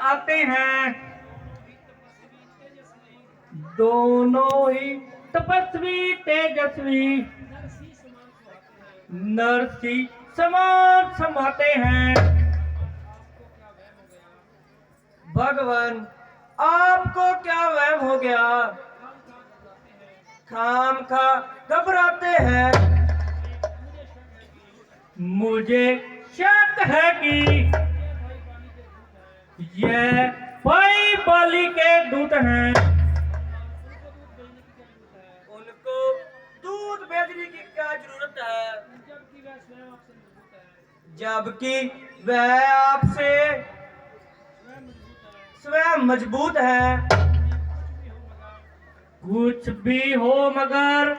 आते हैं। दोनों ही तपस्वी तेजस्वी नरसी समान समाते हैं। भगवान आपको क्या वहम हो गया? खाम खा घबराते हैं। मुझे शक है कि ये भाई बाली के दूत हैं। उनको दूध भेजने की क्या जरूरत है, जबकि वह आपसे स्वयं मजबूत है। कुछ भी हो मगर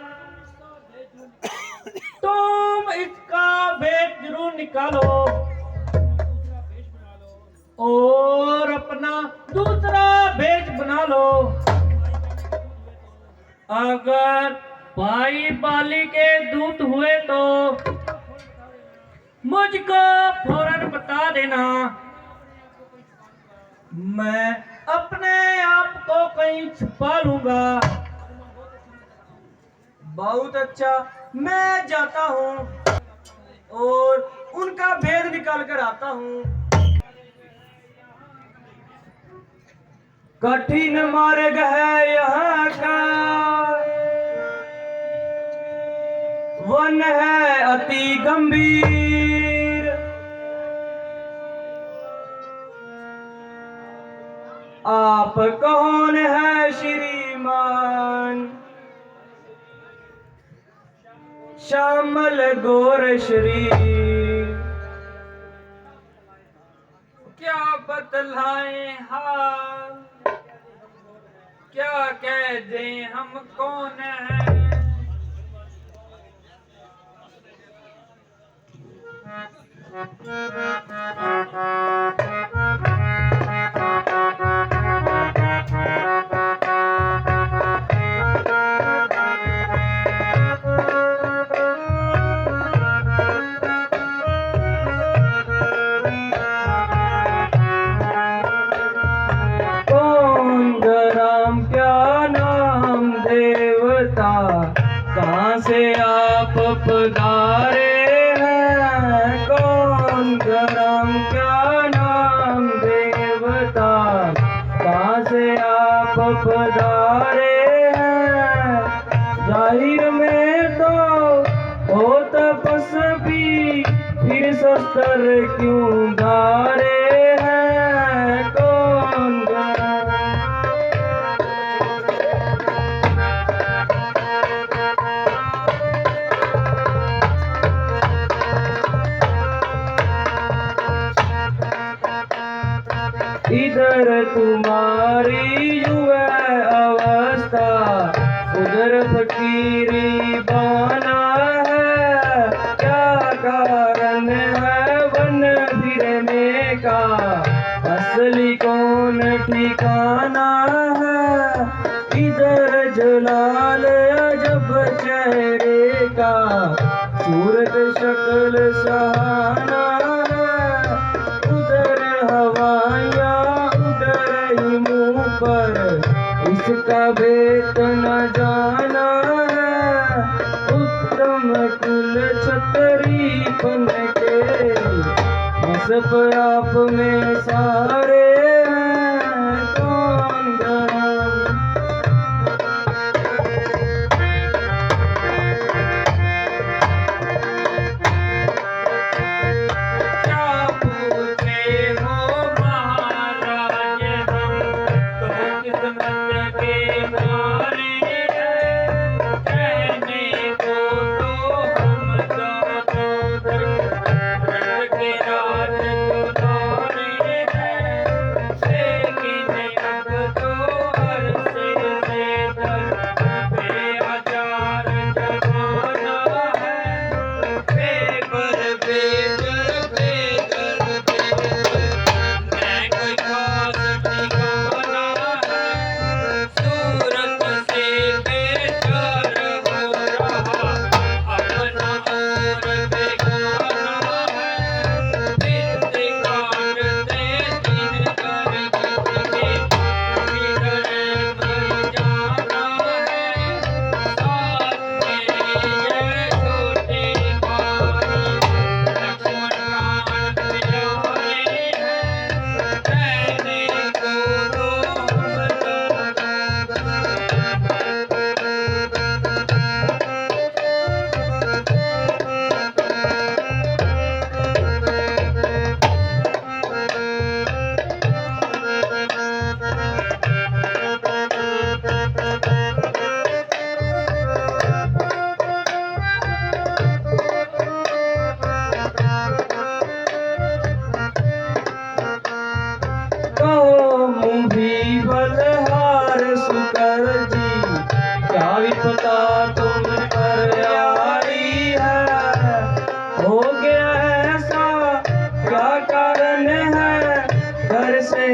तुम इसका भेद जरूर निकालो और अपना दूसरा भेष बना लो। अगर भाई बाली के दूत हुए तो मुझको फौरन बता देना। मैं अपने आप को कहीं छुपा लूंगा। बहुत अच्छा, मैं जाता हूँ और उनका भेद निकाल कर आता हूँ। कठिन मार्ग है यहाँ का, वन है अति गंभीर। आप कौन है श्रीमान? श्यामल गोर शरीर। क्या बतलाएं हाल, क्या कह दें हम कौन हैं? कहाँ से आप पधारे हैं? कौन गरम क्या नाम देवता? कहाँ से आप पधारे हैं? जाहिर में तो हो तपस्वी, फिर शस्त्र क्यों धारे हैं? कौन इधर तुम्हारी युवा अवस्था, उधर फकीरी बना है। क्या कारण है वन फिरने का? असली कौन ठिकाना है? इधर जलाल अजब चेहरे का, सूरत शक्ल सहाना है। उधर हवाया पर इसका भेद न जाना है। उत्तम कुल छतरी बन के सब आप में सारे हैं। कौन क्या पूछे हो महाराज, के मारे कहने को तो हम के राज गुजारे हैं।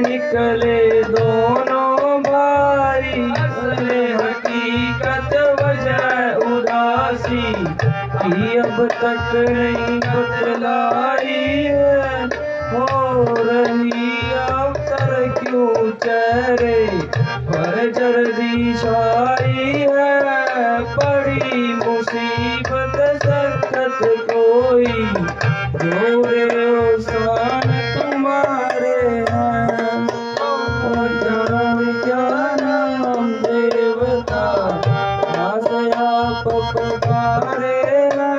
निकले दोनों भाई, असले हकीकत वजह उदासी की अब तक नहीं बतलाई है। हो रही अब तर क्यों चेहरे पर जल्दी छाई है, बड़ी मुसीबत सख्त कोई जोरे ओसान तुम्हारे हैं। ओ जन्म क्या नाम देवता आसया पपकारे हैं।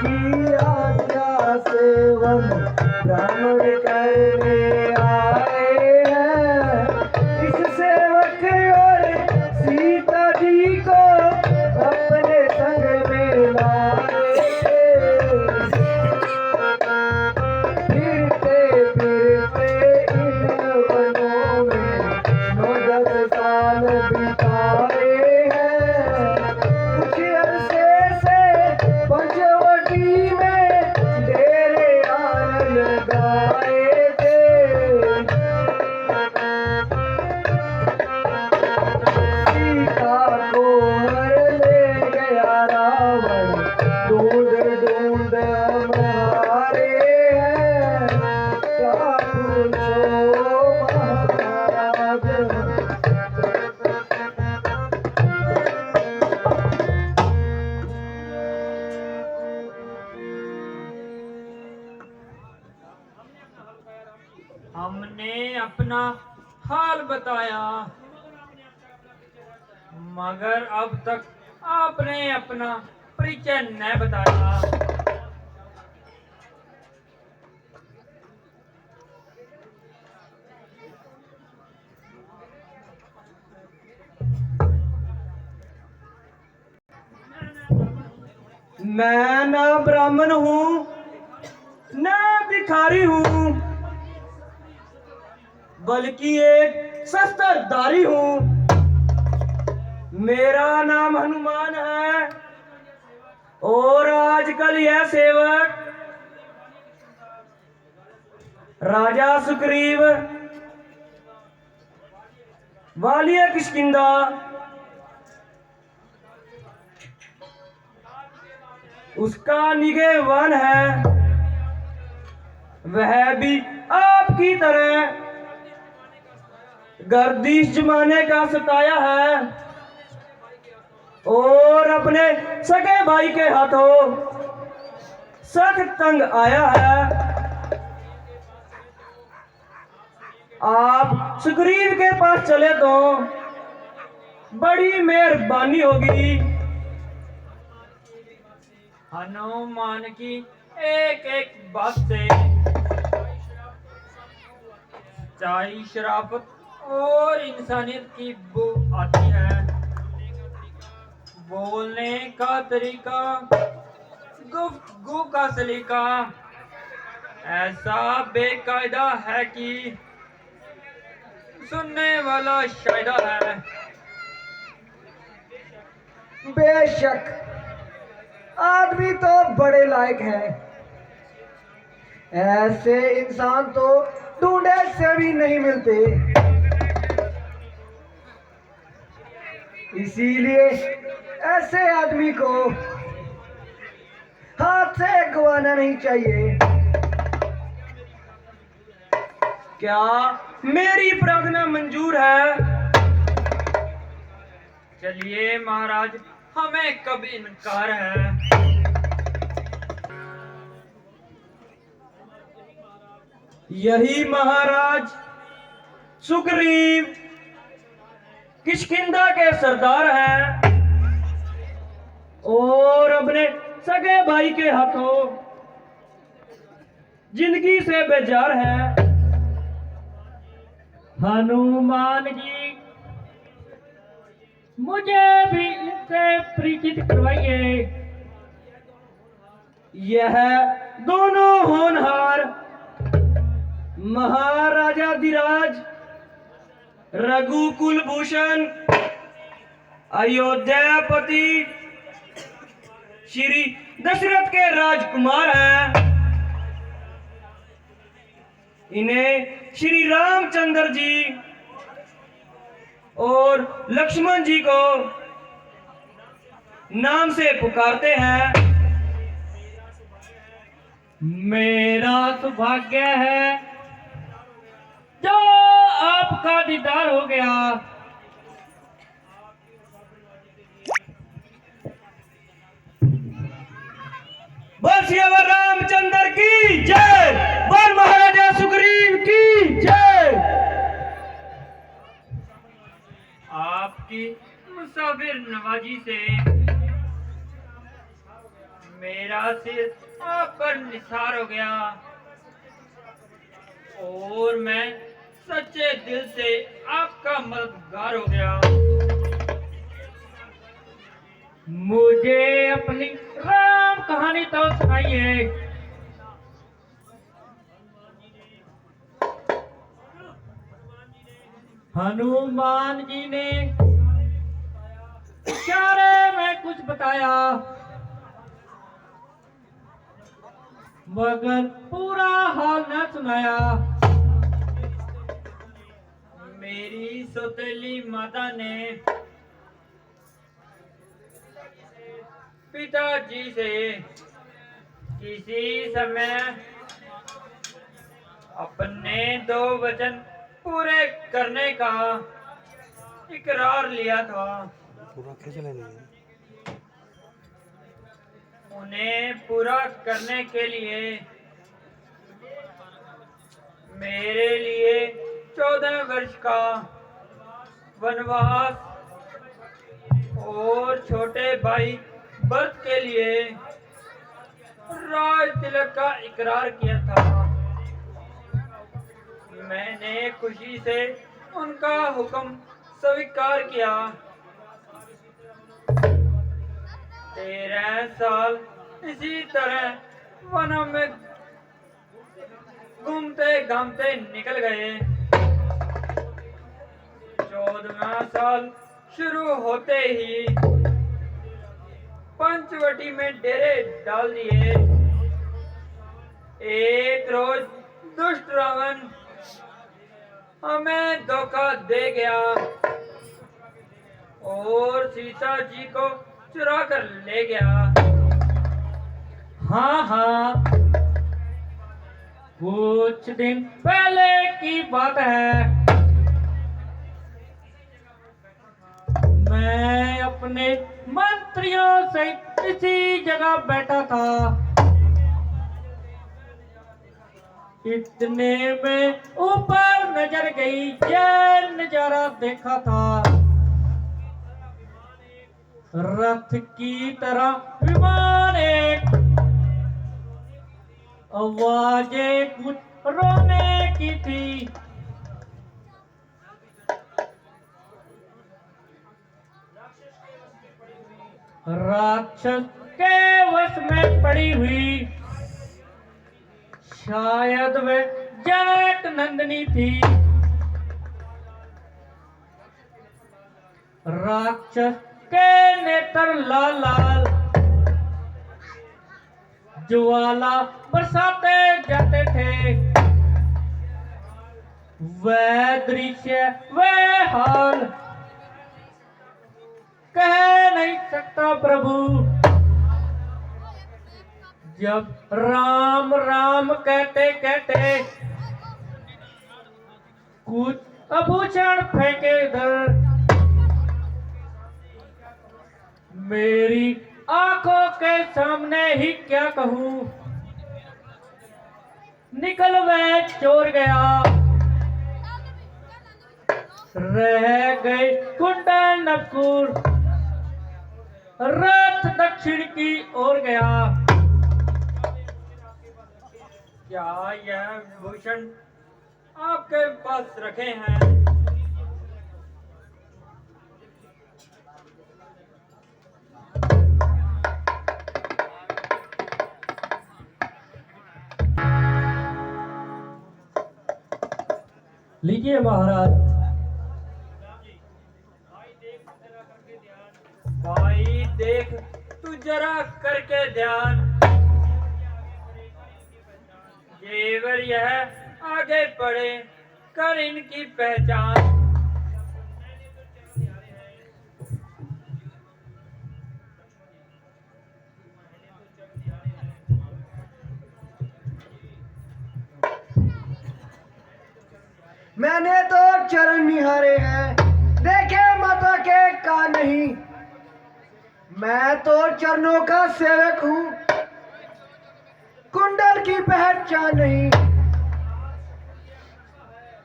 की आज्ञा सेवन ब्राह्मण करने आए हैं, इस सेवक और सीता जी को अपने संग में लाए थे। फिरते फिरते इन वनों में 9-10 साल बिताए हैं। कुछ अरसे से पंचवटी में डेरे आने लगाए थे। सीता को हर ले गया रावण, ढूंढ ढूंढ हम हारे हैं। क्या पूछो महाराज, हमने अपना हाल बताया, मगर अब तक आपने अपना परिचय न बताया। मैं ना ब्राह्मण हूँ ना भिखारी हूँ, बल्कि एक शस्त्रधारी हूँ। मेरा नाम हनुमान है और आजकल यह सेवक राजा सुग्रीव वालिया किष्किंधा उसका निगहबान है। वह भी आपकी तरह गर्दिश जमाने का सताया है और अपने सगे भाई के हाथों सख्त तंग आया है। आप सुग्रीव के पास चले तो बड़ी मेहरबानी होगी। हनुमान की एक एक बात से चाहे शराफत और इंसानियत की बू आती है। बोलने का तरीका, गुफ्तगू का सलीका ऐसा बेकायदा है कि सुनने वाला शायदा है। बेशक आदमी तो बड़े लायक है, ऐसे इंसान तो ढूंढे से भी नहीं मिलते। इसीलिए ऐसे आदमी को हाथ से गंवाना नहीं चाहिए। क्या मेरी प्रार्थना मंजूर है? चलिए महाराज, हमें कब इनकार है। यही महाराज सुग्रीव किष्किंधा के सरदार हैं और अपने सगे भाई के हाथों जिंदगी से बेजार है। हनुमान जी, मुझे भी इनसे परिचित करवाइए। यह दोनों होनहार महाराजा धीराज रघुकुल भूषण अयोध्यापति श्री दशरथ के राजकुमार हैं। इन्हें श्री रामचंद्र जी और लक्ष्मण जी को नाम से पुकारते हैं। मेरा सौभाग्य है जो आपका दीदार हो गया। बोल सियावर रामचंद्र की जय, बोल महाराजा सुग्रीव की जय। आपकी मुसाफिर नवाजी से मेरा सिर आप पर निसार हो गया और मैं सच्चे दिल से आपका मददगार हो गया। मुझे अपनी राम कहानी तो सुनाइए। हनुमान जी ने इशारे में कुछ बताया मगर पूरा हाल न सुनाया। मेरी सौतेली माता ने पिताजी से किसी समय अपने 2 वचन पूरे करने का इकरार लिया था। उन्हें पूरा करने के लिए मेरे लिए 14 वर्ष का वनवास और छोटे भाई भरत के लिए राज तिलक का इकरार किया था। मैंने खुशी से उनका हुक्म स्वीकार किया। 13 साल इसी तरह वनों में घूमते घामते निकल गए। 14वां साल शुरू होते ही पंचवटी में डेरे डाल दिए। एक रोज दुष्ट रावण हमें धोखा दे गया और सीता जी को चुरा कर ले गया। हाँ, कुछ दिन पहले की बात है। मैं अपने मंत्रियों से इसी जगह बैठा था। इतने में ऊपर नजर गई, यह नजारा देखा था। रथ की तरह विमान एक, आवाजें कुछ रोने की थी। राक्षस के वश में पड़ी हुई, शायद वे जनक नंदिनी थी। राक्षस के नेत्र लाल लाल ज्वाला बरसाते जाते थे। वह दृश्य, वह हाल कह नहीं सकता प्रभु। जब राम राम कहते कहते कुछ आभूषण फेंके इधर, मेरी आंखों के सामने ही क्या कहूं, निकल वह चोर गया। रह गए कुंडल नकुर, रथ दक्षिण की ओर गया। क्या यह भूषण आपके पास रखे हैं? लीजिए महाराज, देख तू जरा करके ध्यान, जेवर यह आगे बढ़े कर इनकी पहचान। मैंने तो चरण निहारे हैं, देखे माता के का नहीं। मैं तो चरणों का सेवक हूँ, कुंडल की पहचान नहीं।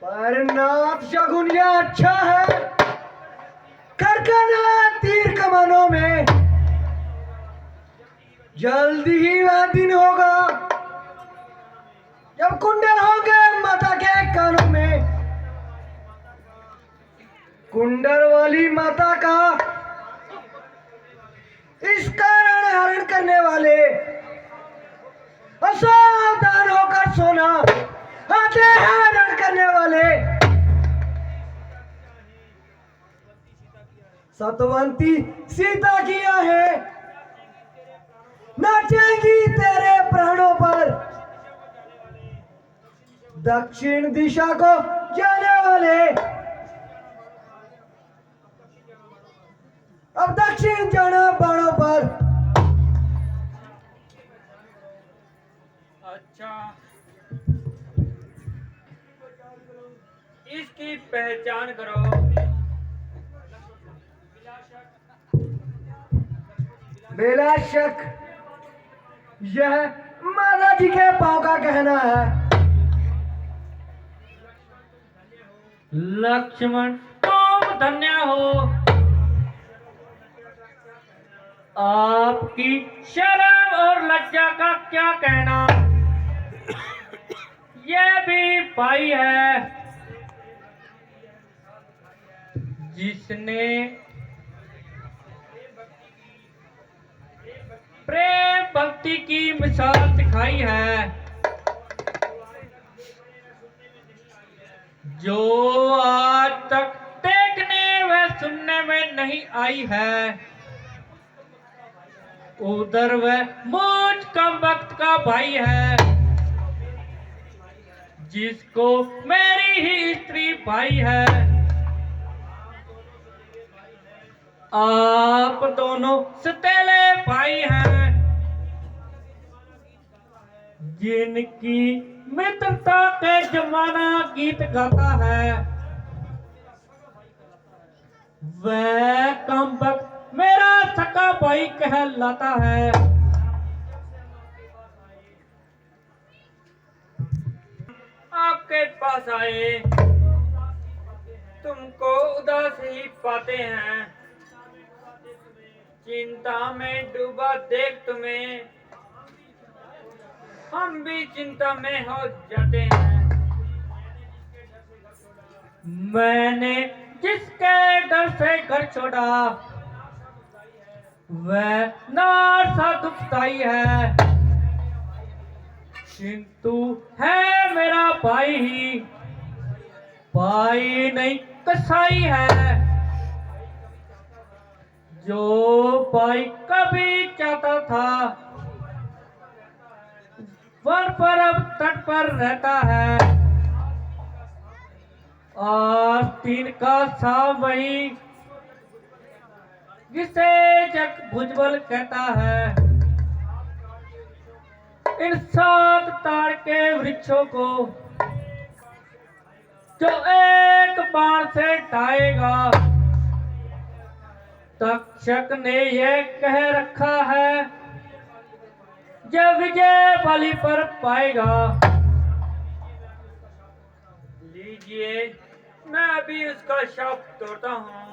पर नाथ शगुन यह अच्छा है, खड़काना तीर कमानों में। जल्दी ही वह दिन होगा जब कुंडल होंगे माता के कानों में। कुंडल वाली माता का इस कारण हरण करने वाले असावधान होकर सोना, आते हैं हरण करने वाले। सतवंती सीता की आहे नाचेंगी तेरे प्राणों पर। दक्षिण दिशा को जाने वाले अब दक्षिण जाना बाणों पर। अच्छा, इसकी पहचान करो। बिला शक यह माता जी के पांव का कहना है। लक्ष्मण तुम धन्य हो, आपकी शर्म और लज्जा का क्या कहना। ये भी भाई है जिसने प्रेम भक्ति की मिसाल दिखाई है, जो आज तक देखने व सुनने में नहीं आई है। उधर वह मुझ कम वक्त का भाई है, जिसको मेरी ही स्त्री भाई है। आप दोनों सतेले भाई हैं, जिनकी मित्रता के जमाना गीत गाता है। वह कम वक्त मेरा सका भाई कहलाता है। आपके पास आए तुमको उदास ही पाते हैं, चिंता में डूबा देख तुम्हें हम भी चिंता में हो जाते हैं। मैंने जिसके डर से घर छोड़ा वह नार सा दुखदाई है, किंतु है मेरा भाई ही, भाई नहीं कसाई है। जो भाई कभी चाहता था वन पर अब तट पर रहता है। आस्तीन का साव वही जिसे जग भुजबल कहता है। इन 7 ताड़ के वृक्षों को जो एक बार से ढाएगा, तक्षक ने यह कह रखा है, जब विजय बलि पर पाएगा। लीजिए, मैं अभी उसका शाप तोड़ता हूँ।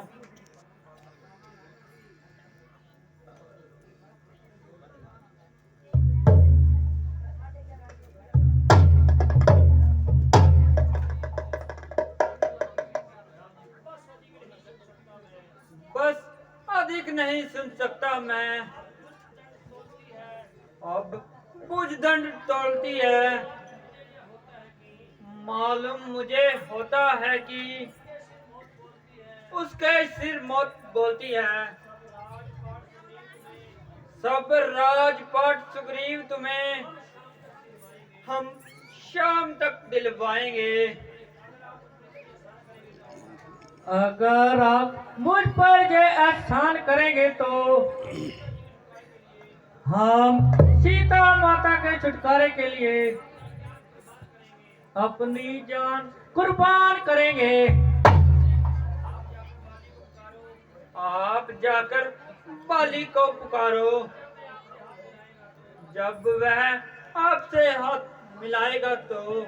बस अधिक नहीं सुन सकता मैं, अब बुझदंड तोड़ती है। मालूम मुझे होता है कि उसके सिर मौत बोलती है। सब राजपाट सुग्रीव तुम्हें हम शाम तक दिलवाएंगे। अगर आप मुझ पर ये एहसान करेंगे तो हम सीता माता के छुटकारे के लिए अपनी जान कुर्बान करेंगे। आप जाकर बाली को पुकारो। जब वह आपसे हाथ मिलाएगा तो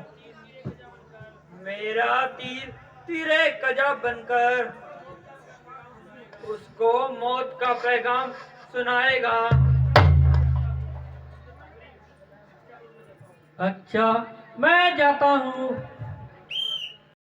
मेरा तीर तीरे कजा बनकर उसको मौत का पैगाम सुनाएगा। अच्छा, मैं जाता हूँ।